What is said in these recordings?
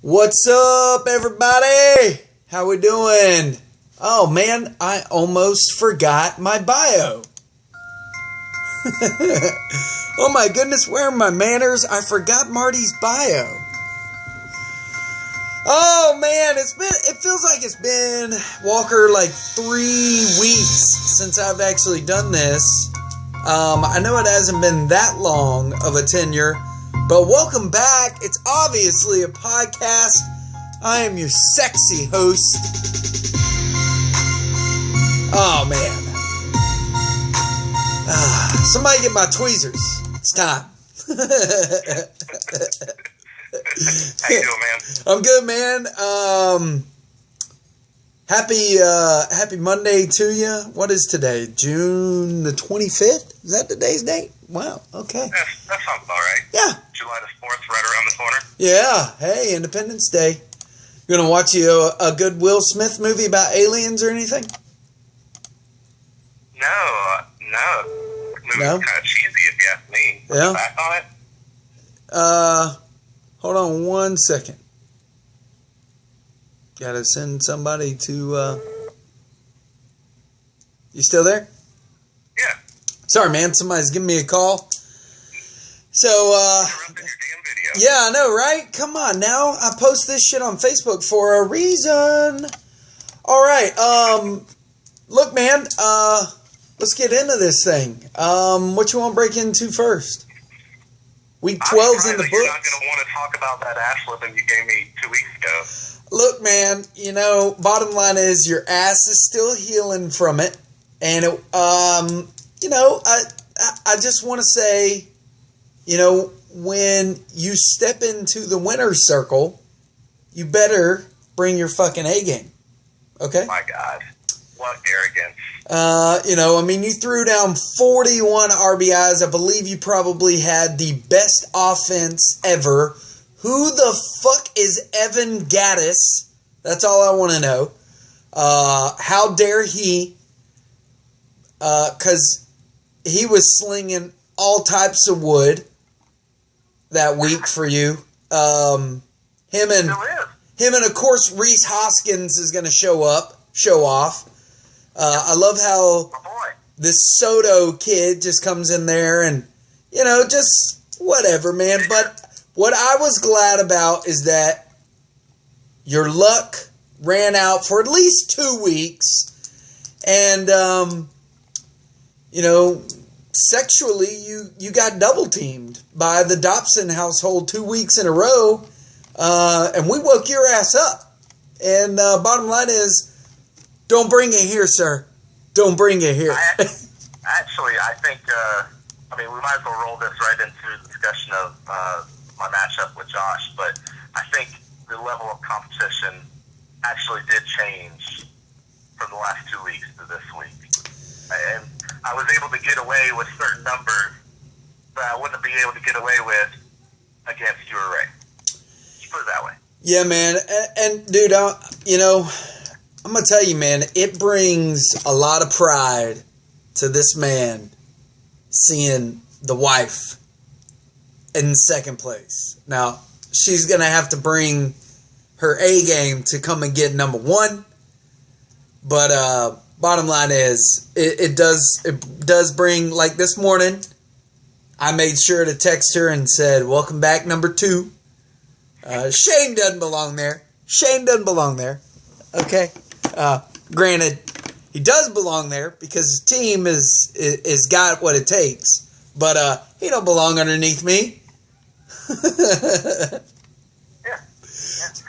What's up, everybody? How we doing? Oh, man, I almost forgot my bio. Oh, my goodness, where are my manners? I forgot Marty's bio. Oh, man, it feels like it's been, Walker, like 3 weeks since I've actually done this. I know it hasn't been that long of a tenure, but welcome back. It's obviously a podcast. I am your sexy host. Oh, man. Somebody get my tweezers. It's time. How you doing, man? I'm good, man. Happy Monday to you. What is today? June the 25th? Is that today's date? Wow. Okay. That sounds about right. Yeah. July the 4th, right around the corner. Yeah. Hey, Independence Day. You gonna watch a good Will Smith movie about aliens or anything? No. The movie's kind of cheesy, if you ask me. Yeah. Back on it? Hold on one second. Gotta send somebody to, You still there? Yeah. Sorry, man. Somebody's giving me a call. So, Interrupted your damn video. yeah, I know, right? Come on now. I post this shit on Facebook for a reason. All right. Look, man, let's get into this thing. What you want to break into first? Week 12's in the You're books. not going to want to talk about that ass whipping you gave me 2 weeks ago. Look, man, bottom line is your ass is still healing from it. And, I just want to say, when you step into the winner's circle, you better bring your fucking A game. Okay? My God. What arrogance. You threw down 41 RBIs. I believe you probably had the best offense ever. Who the fuck is Evan Gattis? That's all I want to know. How dare he? Because he was slinging all types of wood that week for you. Him and of course Reese Hoskins is going to show off. I love how this Soto kid just comes in there and, just whatever, man. But what I was glad about is that your luck ran out for at least 2 weeks. And, sexually, you got double teamed by the Dobson household 2 weeks in a row. And we woke your ass up. And bottom line is, don't bring it here, sir. Don't bring it here. I think, we might as well roll this right into the discussion of my matchup with Josh, but I think the level of competition actually did change from the last 2 weeks to this week. And I was able to get away with certain numbers that I wouldn't be able to get away with against you or Raye. Just put it that way. Yeah, man. And dude, I'm going to tell you, man, it brings a lot of pride to this man seeing the wife in second place. Now, she's going to have to bring her A game to come and get number one. But bottom line is, it does bring, like this morning, I made sure to text her and said, welcome back, number 2. Shane doesn't belong there. Okay? Granted, he does belong there because his team is got what it takes. But he don't belong underneath me.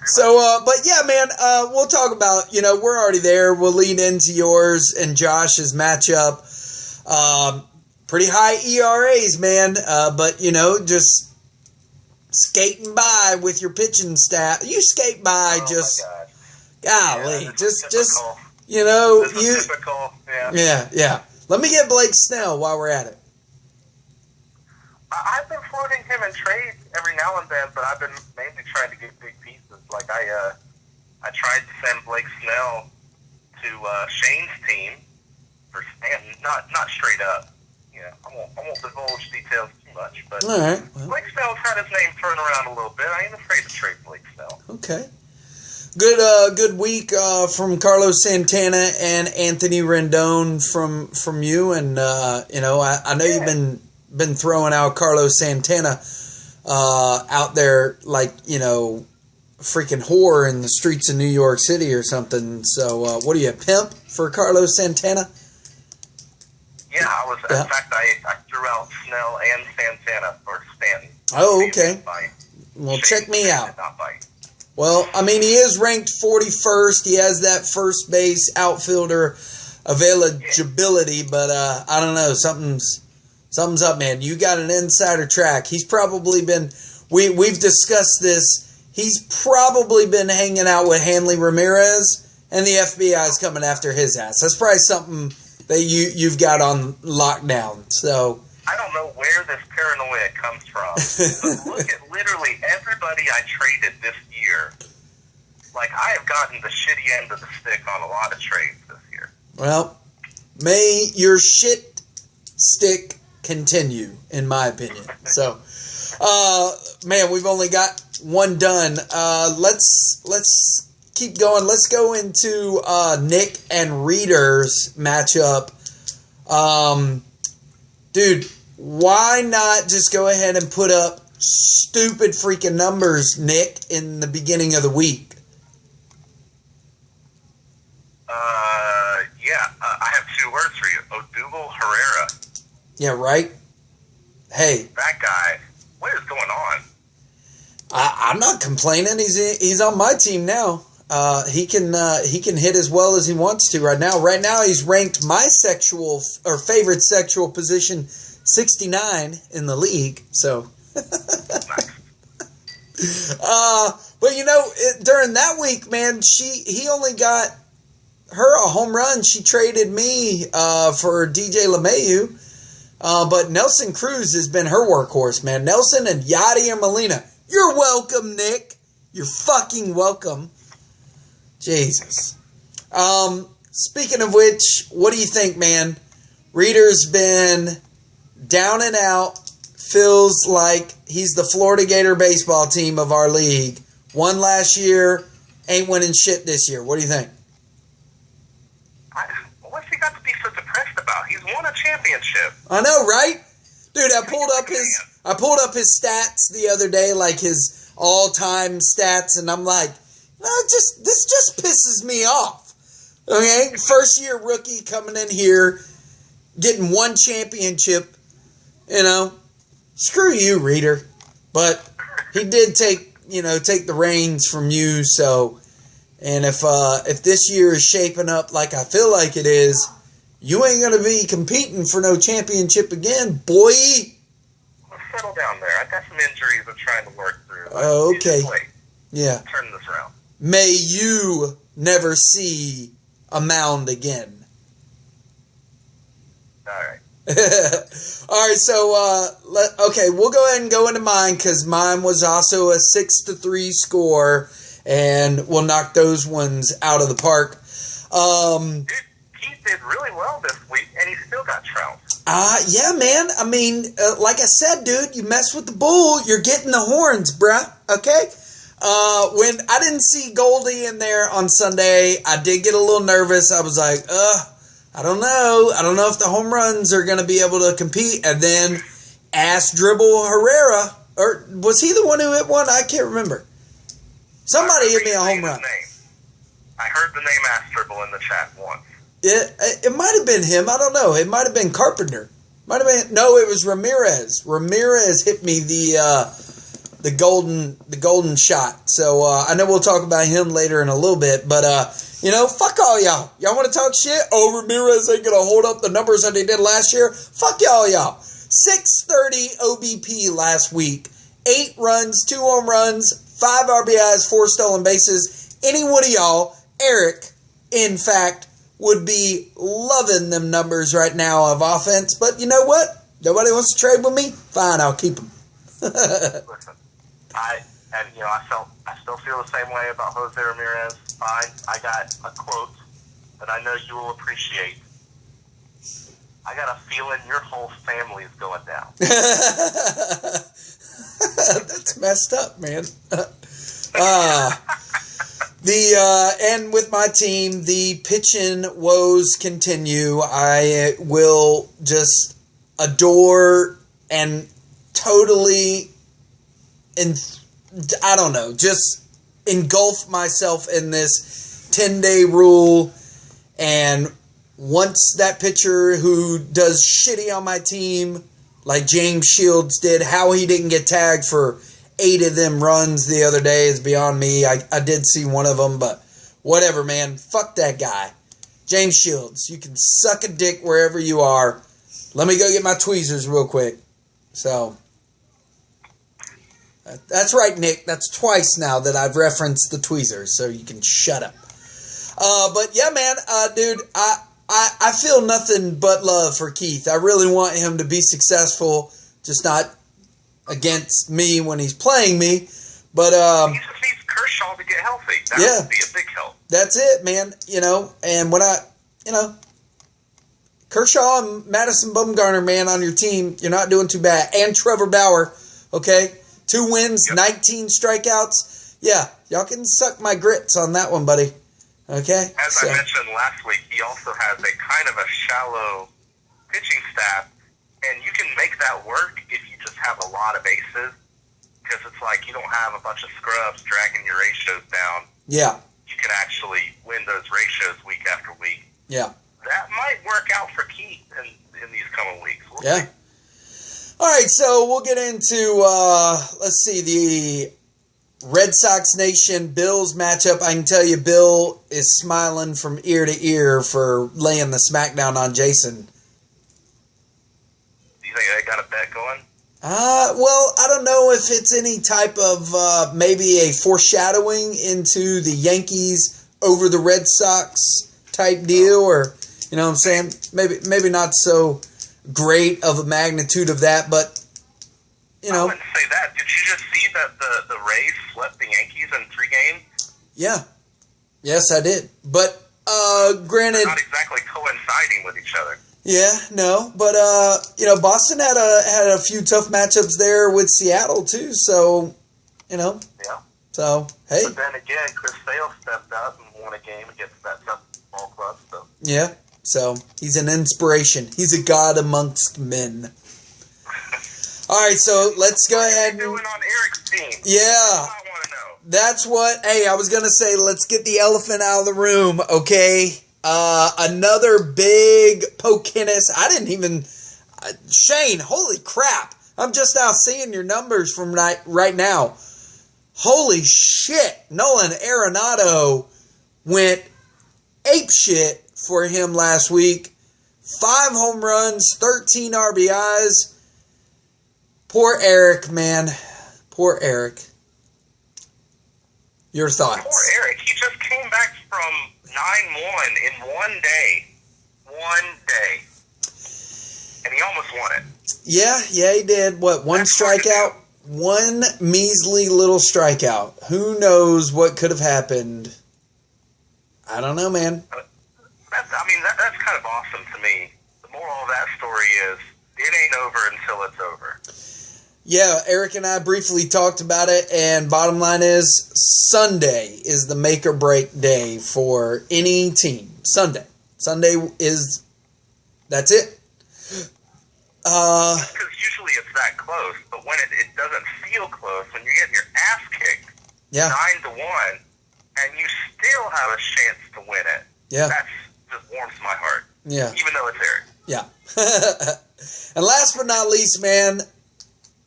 So, but yeah, man, we'll talk about, we're already there. We'll lead into yours and Josh's matchup. Pretty high ERAs, man. But, just skating by with your pitching staff. You skate by golly, just typical. Typical, yeah. Let me get Blake Snell while we're at it. I've been floating him in trades every now and then, but I've been mainly trying to get big pieces. Like I tried to send Blake Snell to Shane's team for Stanton, not straight up. I won't divulge details too much, but all right. Blake Snell's had his name thrown around a little bit. I ain't afraid to trade Blake Snell. Okay. Good week from Carlos Santana and Anthony Rendon from you, and I know you've been throwing out Carlos Santana out there like freaking whore in the streets of New York City or something. So what are you, a pimp for Carlos Santana? Yeah, I was. In fact, I threw out Snell and Santana for Stanton. Oh, okay. Well, check me out. Well, I mean, he is ranked 41st. He has that first base outfielder availability, but I don't know. Something's up, man. You got an insider track. He's probably been. We've discussed this. He's probably been hanging out with Hanley Ramirez, and the FBI is coming after his ass. That's probably something that you've got on lockdown. So I don't know where this paranoia comes from. But look at literally everybody I traded this year. Like, I have gotten the shitty end of the stick on a lot of trades this year. Well, may your shit stick continue, in my opinion. So, man, we've only got one done. Let's keep going. Let's go into Nick and Reader's matchup. Dude, why not just go ahead and put up stupid freaking numbers, Nick, in the beginning of the week? I have two words for you. Odubel Herrera. Yeah, right? Hey. That guy, what is going on? I'm not complaining. He's on my team now. He can hit as well as he wants to right now. Right now, he's ranked my favorite sexual position 69 in the league. So, nice. But during that week, man, he only got her a home run. She traded me for DJ LeMahieu. But Nelson Cruz has been her workhorse, man. Nelson and Yadier Molina. You're welcome, Nick. You're fucking welcome. Jesus. Speaking of which, what do you think, man? Reader's been down and out. Feels like he's the Florida Gator baseball team of our league. Won last year, ain't winning shit this year. What do you think? What's he got to be so depressed about? He's won a championship. I know, right? Dude, I pulled up his stats the other day, like his all-time stats, and I'm like, this just pisses me off. Okay? First year rookie coming in here, getting one championship, Screw you, Reader. But he did take the reins from you, so, and if this year is shaping up like I feel like it is, you ain't going to be competing for no championship again, boy. Well, settle down there. I got some injuries I'm trying to work through. Oh, okay. Yeah. Turn this around. May you never see a mound again. All right. All right, so we'll go ahead and go into mine because mine was also a 6-3 score, and we'll knock those ones out of the park. Dude, Keith did really well this week, and he still got trounced. Yeah, man. I mean, like I said, dude, you mess with the bull, you're getting the horns, bruh. Okay. When I didn't see Goldie in there on Sunday, I did get a little nervous. I was like, I don't know. I don't know if the home runs are going to be able to compete. And then ass dribble Herrera, or was he the one who hit one? I can't remember. Somebody hit me a home run. I heard the name ass dribble in the chat once. It might have been him. I don't know. It might have been Carpenter. No, it was Ramirez. Ramirez hit me the golden shot. So I know we'll talk about him later in a little bit, but fuck all y'all. Y'all want to talk shit? Oh, Ramirez ain't gonna hold up the numbers that he did last year. Fuck y'all. 630 OBP last week. 8 runs, 2 home runs, 5 RBIs, 4 stolen bases. Any one of y'all, Eric, in fact, would be loving them numbers right now of offense. But you know what? Nobody wants to trade with me? Fine, I'll keep them. Listen, I still feel the same way about Jose Ramirez. Fine, I got a quote that I know you will appreciate. I got a feeling your whole family is going down. That's messed up, man. And with my team, the pitching woes continue. I will just adore and totally, I don't know, just engulf myself in this 10-day rule. And once that pitcher who does shitty on my team, like James Shields did, how he didn't get tagged for 8 of them runs the other day is beyond me. I did see one of them, but whatever, man. Fuck that guy. James Shields, you can suck a dick wherever you are. Let me go get my tweezers real quick. So, that's right, Nick. That's twice now that I've referenced the tweezers, so you can shut up. But yeah, man, dude, I feel nothing but love for Keith. I really want him to be successful, just not against me when he's playing me. But he just needs Kershaw to get healthy. That would be a big help. That's it, man. And when Kershaw and Madison Bumgarner, man, on your team, you're not doing too bad. And Trevor Bauer, okay? 2 wins, 19 strikeouts. Yeah, y'all can suck my grits on that one, buddy. Okay? As I mentioned last week, he also has a kind of a shallow pitching staff, and you can make that work if you just have a lot of aces, because it's like you don't have a bunch of scrubs dragging your ratios down. Yeah. You can actually win those ratios week after week. Yeah. That might work out for Keith in these coming weeks. We'll see. All right, so we'll get into, let's see, the Red Sox Nation Bills matchup. I can tell you Bill is smiling from ear to ear for laying the smackdown on Jason. Do you think they got a bet going? Well, I don't know if it's any type of maybe a foreshadowing into the Yankees over the Red Sox type deal, or you know what I'm saying? Maybe not so great of a magnitude of that, but you know. I wouldn't say that. Did you just see that the Rays swept the Yankees in 3 games? Yeah. Yes, I did. But granted, they're not exactly coinciding with each other. Yeah, no, but Boston had a few tough matchups there with Seattle too. So, Yeah. So hey. But then again, Chris Sale stepped up and won a game against that tough ball club. So. Yeah. So he's an inspiration. He's a god amongst men. All right, so let's go ahead. What are you doing on Eric's team? Yeah. I want to know. That's what. Hey, I was gonna say. Let's get the elephant out of the room, okay? Another big Pokinnis. I didn't even... Shane, holy crap. I'm just now seeing your numbers from right now. Holy shit. Nolan Arenado went apeshit for him last week. 5 home runs, 13 RBIs. Poor Eric, man. Poor Eric. Your thoughts? Poor Eric. He just came back from 9-1 in 1 day. 1 day. And he almost won it. Yeah, he did. What, one strikeout? One measly little strikeout. Who knows what could have happened? I don't know, man. That's kind of awesome to me. The moral of that story is, it ain't over until it's over. Yeah, Eric and I briefly talked about it, and bottom line is, Sunday is the make or break day for any team. Sunday is, that's it. Because usually it's that close, but when it doesn't feel close, when you're getting your ass kicked, 9-1, and you still have a chance to win it, that just warms my heart. Yeah. Even though it's Eric. Yeah. And last but not least, man,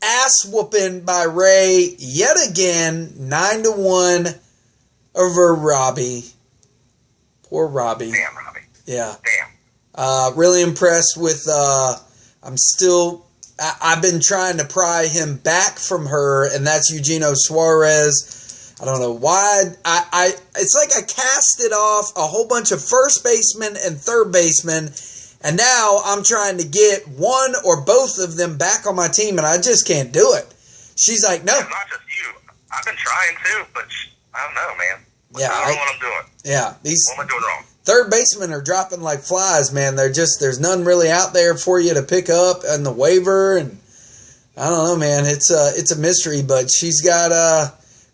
ass whooping by Raye yet again, 9-1 over Robbie. Poor Robbie. Damn, Robbie. Yeah. Damn. Really impressed with. I've been trying to pry him back from her, and that's Eugenio Suarez. I don't know why. It's like I casted off a whole bunch of first basemen and third basemen. And now I'm trying to get one or both of them back on my team, and I just can't do it. She's like, no. It's not just you. I've been trying too, but I don't know, man. I don't know what I'm doing. Yeah. What am I doing wrong? Third basemen are dropping like flies, man. There's none really out there for you to pick up on the waiver, and I don't know, man. It's a mystery, but she's got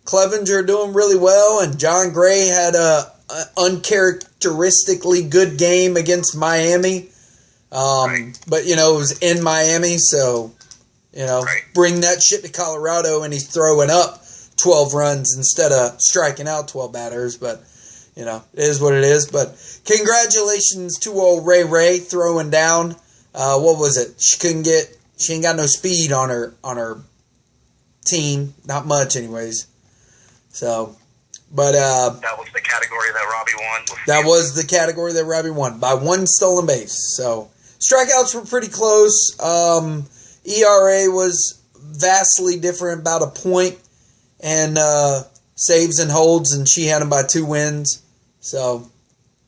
Clevenger doing really well, and John Gray had a uncharacteristically good game against Miami. Right. But, you know, it was in Miami, so, you know, Right. bring that shit to Colorado, and he's throwing up 12 runs instead of striking out 12 batters. But, you know, it is what it is. But congratulations to old Raye throwing down. What was it? She ain't got no speed on her team. Not much, anyways. So, but that was the category that Robbie won. That was the category that Robbie won by one stolen base. So strikeouts were pretty close. ERA was vastly different, about a point, and saves and holds, and she had him by 2 wins. So,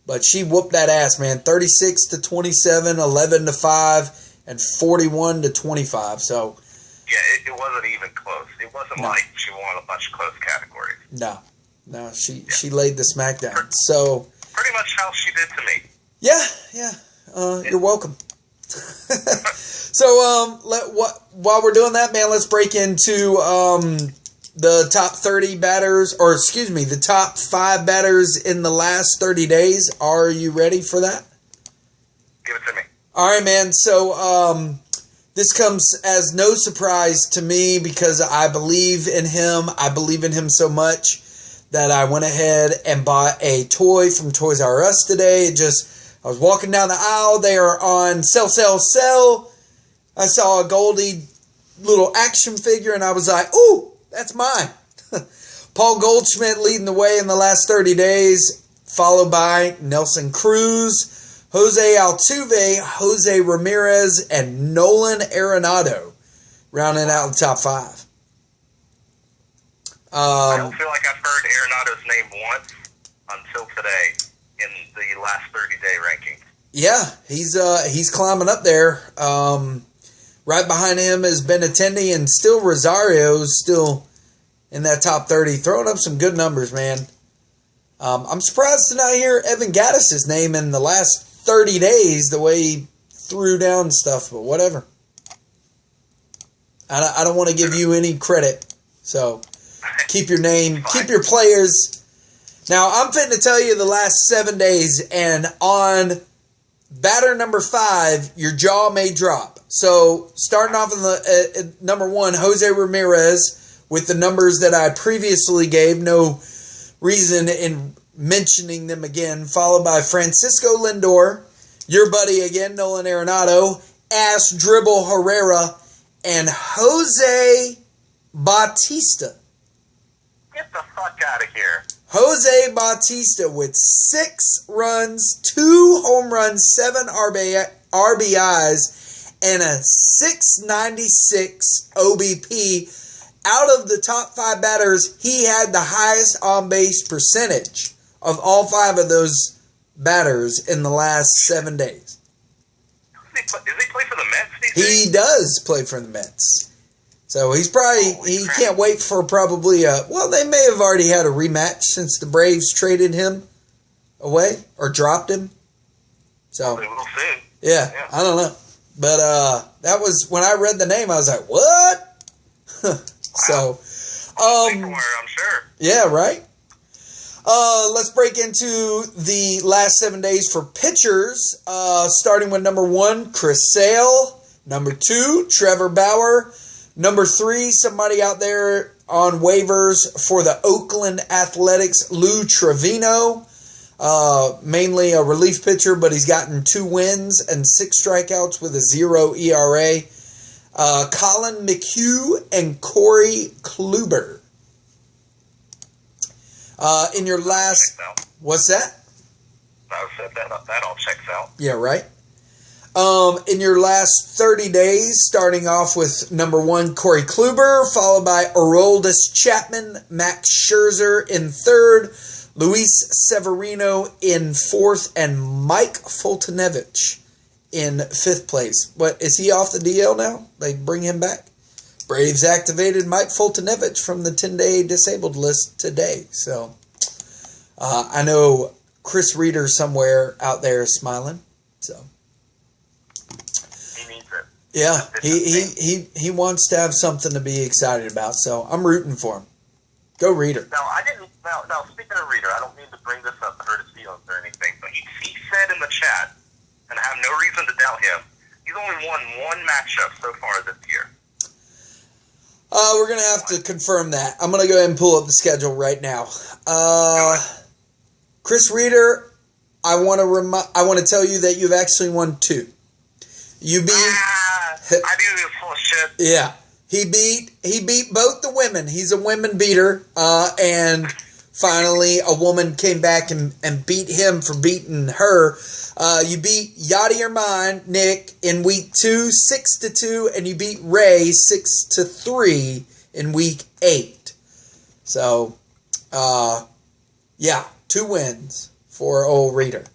but she whooped that ass, man. 36-27, 11-5, and 41-25. So. Yeah, it wasn't even close. It wasn't like she won a bunch of close categories. No, she laid the smackdown. So pretty much how she did to me. Yeah. You're welcome. So while we're doing that, man, let's break into the top 30 batters, or excuse me, the top 5 batters in the last 30 days. Are you ready for that? Give it to me. All right, man. So this comes as no surprise to me because I believe in him. I believe in him so much that I went ahead and bought a toy from Toys R Us today. I was walking down the aisle. They are on sell, sell, sell. I saw a Goldie little action figure, and I was like, ooh, that's mine. Paul Goldschmidt leading the way in the last 30 days, followed by Nelson Cruz, Jose Altuve, Jose Ramirez, and Nolan Arenado, rounding out the top 5. I don't feel like I've heard Arenado's name once until today in the last 30-day ranking. Yeah, he's climbing up there. Right behind him is Benintendi, and still Rosario's still in that top 30, throwing up some good numbers, man. I'm surprised to not hear Evan Gattis' name in the last 30 days, the way he threw down stuff, but whatever. I don't want to give you any credit, so keep your name, keep your players. Now, I'm fitting to tell you the last 7 days, and on batter number 5, your jaw may drop. So, starting off in the number 1, Jose Ramirez, with the numbers that I previously gave, no reason in mentioning them again, followed by Francisco Lindor, your buddy again, Nolan Arenado, Ash Dribble Herrera, and Jose Bautista. Get the fuck out of here. Jose Bautista with 6 runs, 2 home runs, 7 RBIs, and a 696 OBP. Out of the top 5 batters, he had the highest on-base percentage of all 5 of those batters in the last 7 days. Does he play for the Mets these days? He does play for the Mets. So he's probably, he can't wait for probably they may have already had a rematch since the Braves traded him away or dropped him. So, We'll see. Yeah, I don't know. But that was, when I read the name, I was like, what? So, Somewhere, I'm sure. yeah, right? Let's break into the last 7 days for pitchers, starting with number 1, Chris Sale. Number 2, Trevor Bauer. Number 3, somebody out there on waivers for the Oakland Athletics, Lou Trevino. Mainly a relief pitcher, but he's gotten 2 wins and 6 strikeouts with a 0 ERA. Colin McHugh and Corey Kluber. In your last... What's that? I said that all checks out. Yeah, right. In your last 30 days, starting off with number 1, Corey Kluber, followed by Aroldis Chapman, Max Scherzer in 3rd, Luis Severino in 4th, and Mike Foltynewicz in 5th place. But is he off the DL now? They bring him back? Braves activated Mike Foltynewicz from the 10-day disabled list today. So, I know Chris Reeder somewhere out there is smiling. So, He needs it. yeah, he wants to have something to be excited about. So, I'm rooting for him. Go Reader. Now, I didn't. Now, speaking of Reader, I don't mean to bring this up to hurt his feelings or anything, but he said in the chat, and I have no reason to doubt him, he's only won one matchup so far this year. We're going to have to confirm that. I'm going to go ahead and pull up the schedule right now. Chris Reader, I want to tell you that you've actually won 2. You beat... I knew he was full of shit. Yeah. He beat both the women. He's a women beater. And finally, a woman came back and beat him for beating her. You beat Yachty or Mine, Nick, in week 2, 6-2, and you beat Raye 6-3 in week 8. So, yeah, 2 wins for old Reader.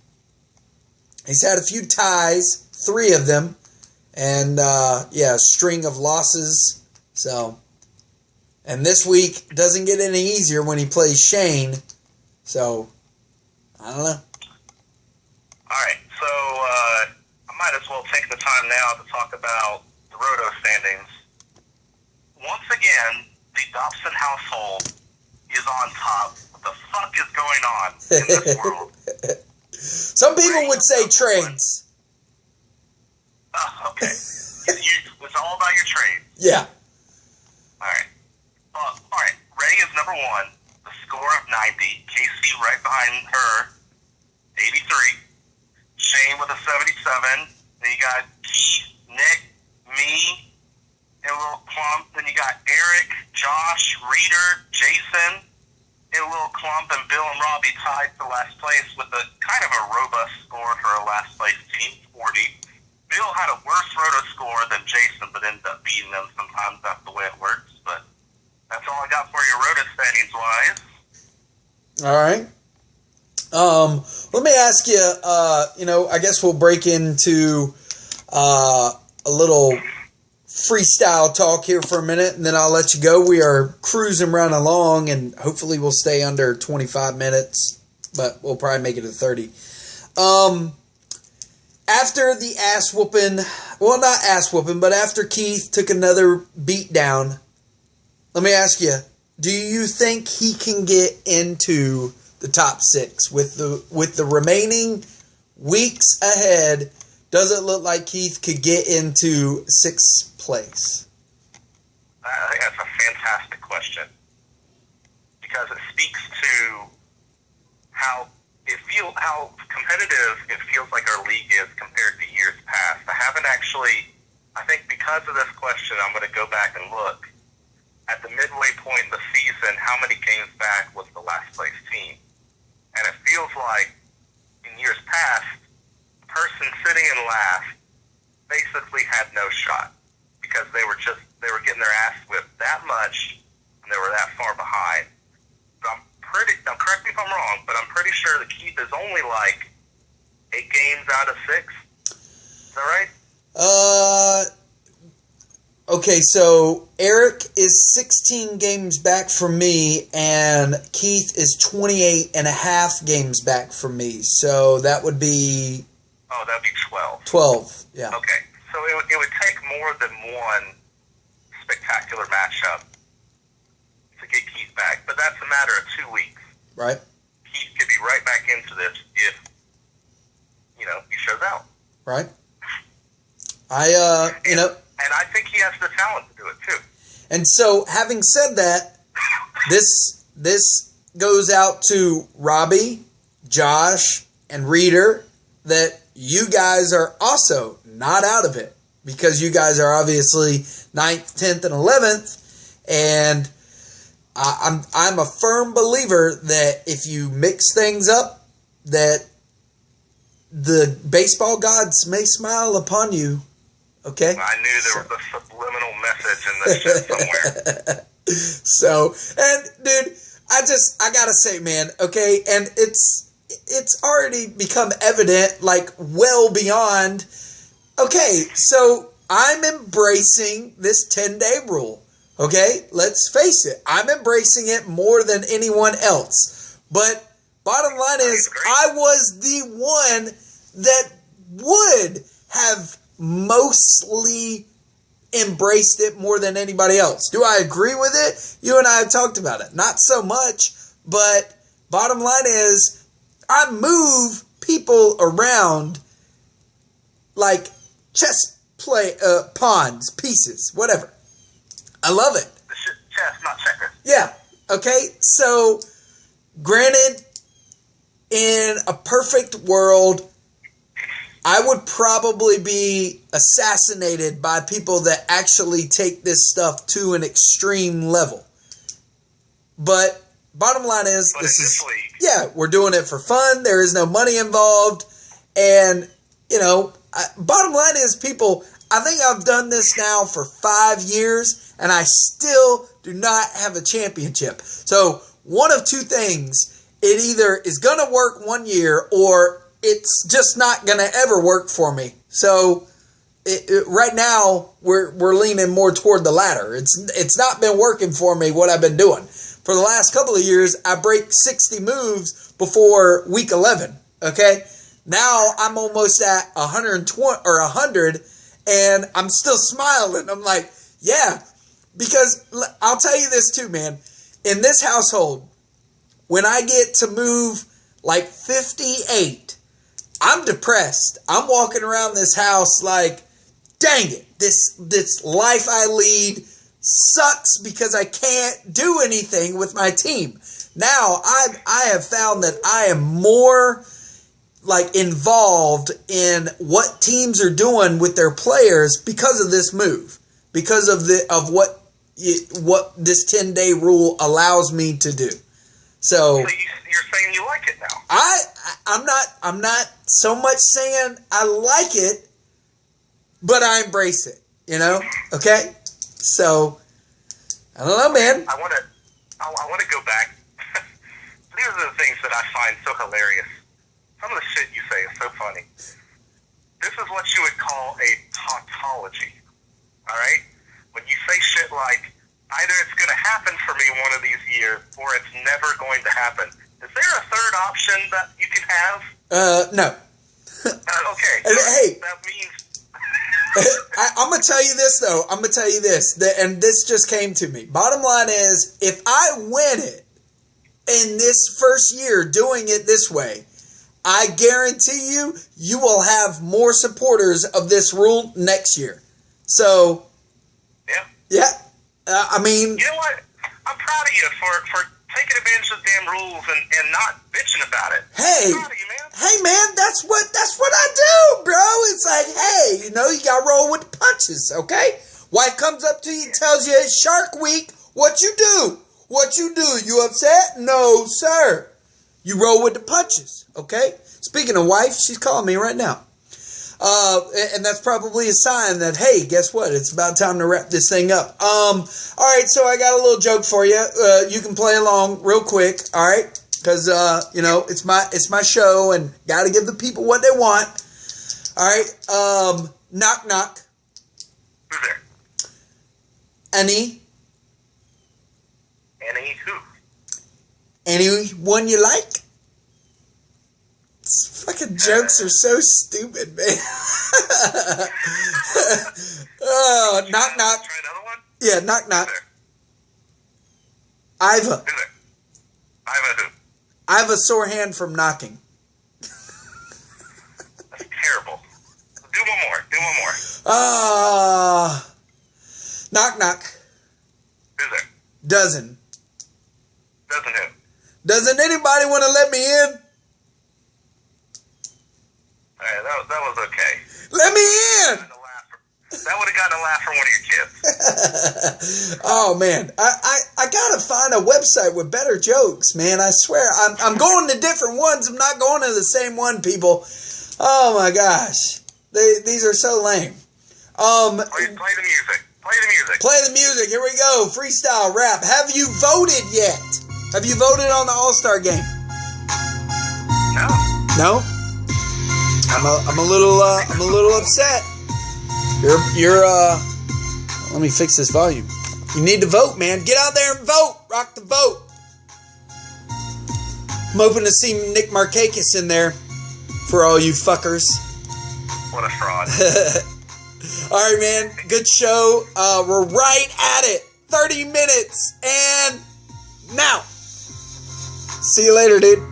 He's had a few ties, 3 of them, and yeah, a string of losses. So, and this week doesn't get any easier when he plays Shane. So, I don't know. All right, so I might as well take the time now to talk about the Roto standings. Once again, the Dobson household is on top. What the fuck is going on in this world? Some people would say trades. Okay. It's all about your trade. Yeah. All right. Raye is number 1, the score of 90. Casey right behind her, 83. Shane with a 77. Then you got Keith, Nick, me, and a little clump. Then you got Eric, Josh, Reader, Jason, and a little clump. And Bill and Robbie tied for last place with a kind of a robust score for a last place team, 40. Bill had a worse roto score than Jason, but ended up beating them sometimes. That's the way it works. But that's all I got for you roto standings-wise. All right. Let me ask you, I guess we'll break into a little freestyle talk here for a minute, and then I'll let you go. We are cruising right along, and hopefully we'll stay under 25 minutes, but we'll probably make it to 30. After the ass whooping, well, not ass whooping, but after Keith took another beat down, let me ask you, do you think he can get into the top 6 with the remaining weeks ahead? Does it look like Keith could get into 6th place? I think that's a fantastic question because it speaks to how competitive it feels like our league is compared to years past. I think because of this question, I'm going to go back and look at the midway point in the season, how many games back was the last place team? And it feels like in years past, the person sitting in last basically had no shot because they were getting their ass whipped that much and they were that far behind. Now correct me if I'm wrong, but I'm pretty sure the Keith is only like 8 games out of 6. Is that right? Okay, so Eric is 16 games back from me, and Keith is 28 and a half games back from me. So that would be... Oh, that would be 12. 12, yeah. Okay, so it would take more than one spectacular matchup to get Keith back, but that's a matter of 2 weeks. Right. Keith could be right back into this if, he shows out. Right. And I think he has the talent to do it, too. And so, having said that, this goes out to Robbie, Josh, and Reader, that you guys are also not out of it. Because you guys are obviously 9th, 10th, and 11th. And I'm a firm believer that if you mix things up, that the baseball gods may smile upon you. Okay? I knew there was a subliminal message in this shit somewhere. So, and dude, I gotta say, man, okay, and it's already become evident, like, well beyond, okay, so I'm embracing this 10-day rule, okay? Let's face it, I'm embracing it more than anyone else, but bottom line is, I was the one that would have mostly embraced it more than anybody else. Do I agree with it? You and I have talked about it. Not so much, but bottom line is I move people around like chess play, pawns, pieces, whatever. I love it. Chess, not checkers. Yeah. Okay. So, granted, in a perfect world, I would probably be assassinated by people that actually take this stuff to an extreme level. But bottom line is, we're doing it for fun. There is no money involved. And, bottom line is, people, I think I've done this now for 5 years, and I still do not have a championship. So, one of two things. It either is going to work 1 year, or it's just not going to ever work for me. So, right now, we're leaning more toward the latter. It's not been working for me, what I've been doing. For the last couple of years, I break 60 moves before week 11, okay? Now, I'm almost at 120 or 100, and I'm still smiling. I'm like, yeah, because I'll tell you this too, man. In this household, when I get to move like 58, I'm depressed. I'm walking around this house like, dang it, this life I lead sucks because I can't do anything with my team. Now, I have found that I am more like involved in what teams are doing with their players because of this move, because of what this 10-day rule allows me to do. So you're saying you like it now? I'm not so much saying I like it, but I embrace it. Okay. So I don't know, man. I want to go back. These are the things that I find so hilarious. Some of the shit you say is so funny. This is what you would call a tautology. All right? When you say shit like, either it's going to happen for me one of these years, or it's never going to happen. Is there a third option that you can have? No. Okay. Hey. That means... I'm going to tell you this, though. I'm going to tell you this, and this just came to me. Bottom line is, if I win it in this first year doing it this way, I guarantee you will have more supporters of this rule next year. So, yeah. I mean... You know what? I'm proud of you for taking advantage of the damn rules and not bitching about it. Hey, I'm proud of you, man. Hey, man, that's what I do, bro. It's like, hey, you got to roll with the punches, okay? Wife comes up to you and tells you it's Shark Week. What you do? What you do? You upset? No, sir. You roll with the punches, okay? Speaking of wife, she's calling me right now. And that's probably a sign that, hey, guess what? It's about time to wrap this thing up. All right, so I got a little joke for you. You can play along real quick, all right? Because, it's my show and got to give the people what they want. All right, knock, knock. Who's there? Any who? Anyone you like? Fucking jokes are so stupid, man. Oh, knock, knock. Try another one? Yeah, knock, knock. Who's Iva. there? Iva who? I have a sore hand from knocking. That's terrible. Do one more. Knock, knock. Who's there? Doesn't. Doesn't who? Doesn't anybody want to let me in? Alright, that was okay. Let me in! That would have gotten a laugh from one of your kids. Oh, man. I got to find a website with better jokes, man. I swear. I'm going to different ones. I'm not going to the same one, people. Oh, my gosh. These are so lame. Play the music. Play the music. Here we go. Freestyle rap. Have you voted yet? Have you voted on the All-Star game? No. No? I'm a little upset. You're let me fix this volume. You need to vote, man. Get out there and vote. Rock the vote. I'm hoping to see Nick Markakis in there for all you fuckers. What a fraud. All right, man. Good show. We're right at it. 30 minutes and now. See you later, dude.